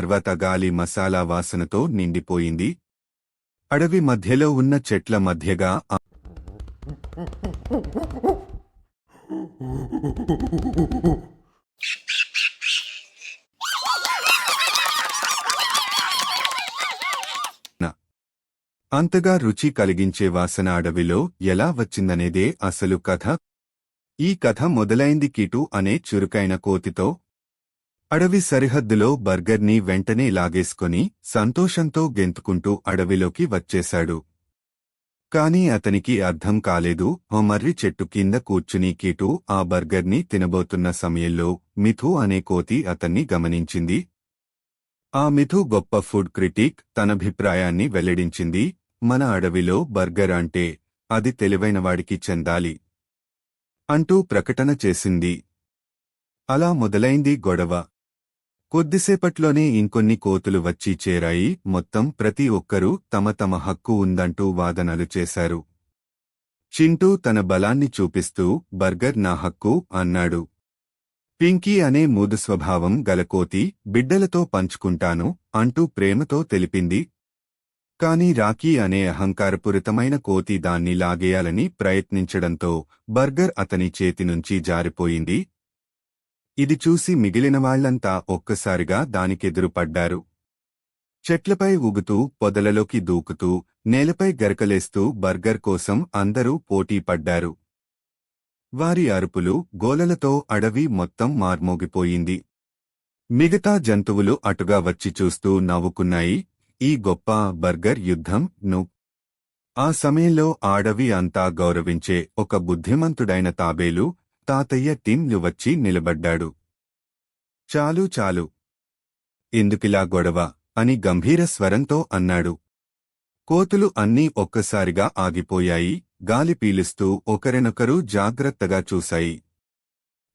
తర్వాత గాలి మసాలా వాసనతో నిండిపోయింది. అడవి మధ్యలో ఉన్న చెట్ల మధ్యగా అంతగా రుచి కలిగించే వాసన అడవిలో ఎలా వచ్చిందనేదే అసలు కథ. ఈ కథ మొదలైంది కిటు అనే చురుకైన కోతితో. అడవి సరిహద్దులో బర్గర్ని వెంటనే లాగేసుకొని సంతోషంతో గెంతుకుంటూ అడవిలోకి వచ్చేశాడు. కాని అతనికి అర్థం కాలేదు. ఓ మర్రి చెట్టు కింద కూర్చుని కిటు ఆ బర్గర్ని తినబోతున్న సమయంలో మిథు అనే కోతి అతన్ని గమనించింది. ఆ మిథు గొప్ప ఫుడ్ క్రిటిక్ తనభిప్రాయాన్ని వెల్లడించింది. మన అడవిలో బర్గర్ అంటే అది తెలివైనవాడికి చెందాలి అంటూ ప్రకటన చేసింది. అలా మొదలైంది గొడవ. కొద్దిసేపట్లోనే ఇంకొన్ని కోతులు వచ్చి చేరాయి. మొత్తం ప్రతి ఒక్కరూ తమ తమ హక్కు ఉందంటూ వాదనలు చేశారు. చింటూ తన బలాన్ని చూపిస్తూ బర్గర్ నా హక్కు అన్నాడు. పింకీ అనే మూదు స్వభావం గల కోతి బిడ్డలతో పంచుకుంటాను అంటూ ప్రేమతో తెలిపింది. కాని రాకీ అనే అహంకారపూరితమైన కోతి దాన్ని లాగేయాలని ప్రయత్నించడంతో బర్గర్ అతని చేతినుంచి జారిపోయింది. ఇది చూసి మిగిలినవాళ్లంతా ఒక్కసారిగా దానికెదురుపడ్డారు. చెట్లపై ఊగుతూ పొదలలోకి దూకుతూ నేలపై గరకలేస్తూ బర్గర్ కోసం అందరూ పోటీ పడ్డారు. వారి అరుపులు గోలలతో అడవి మొత్తం మార్మోగిపోయింది. మిగతా జంతువులు అటుగా వచ్చి చూస్తూ నవ్వుకున్నాయి. ఈ గొప్ప బర్గర్ యుద్ధం ను ఆ సమయంలో అడవి అంతా గౌరవించే ఒక బుద్ధిమంతుడైన తాబేలు తాతయ్య టిమ్ వచ్చి నిలబడ్డాడు. చాలు చాలు, ఎందుకిలా గొడవ అని గంభీర స్వరంతో అన్నాడు. కోతులు అన్నీ ఒక్కసారిగా ఆగిపోయాయి. గాలి పీలుస్తూ ఒకరినొకరు జాగ్రత్తగా చూశాయి.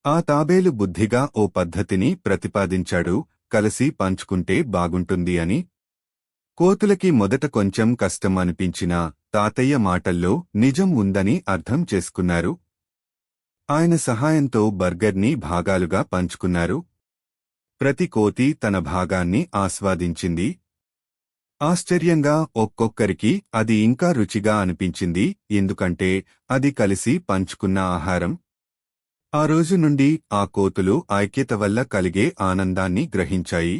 ఆ తాబేలు బుద్ధిగా ఓ పద్ధతిని ప్రతిపాదించాడు. కలిసి పంచుకుంటే బాగుంటుంది అని. కోతులకి మొదట కొంచెం కష్టం అనిపించినా తాతయ్య మాటల్లో నిజం ఉందని అర్థం చేసుకున్నారు. ఆయన సహాయంతో బర్గర్ని భాగాలుగా పంచుకున్నారు. ప్రతి కోతి తన భాగాన్ని ఆస్వాదించింది. ఆశ్చర్యంగా ఒక్కొక్కరికి అది ఇంకా రుచిగా అనిపించింది. ఎందుకంటే అది కలిసి పంచుకున్న ఆహారం. ఆ రోజు నుండి ఆ కోతులు ఐక్యత వల్ల కలిగే ఆనందాన్ని గ్రహించాయి.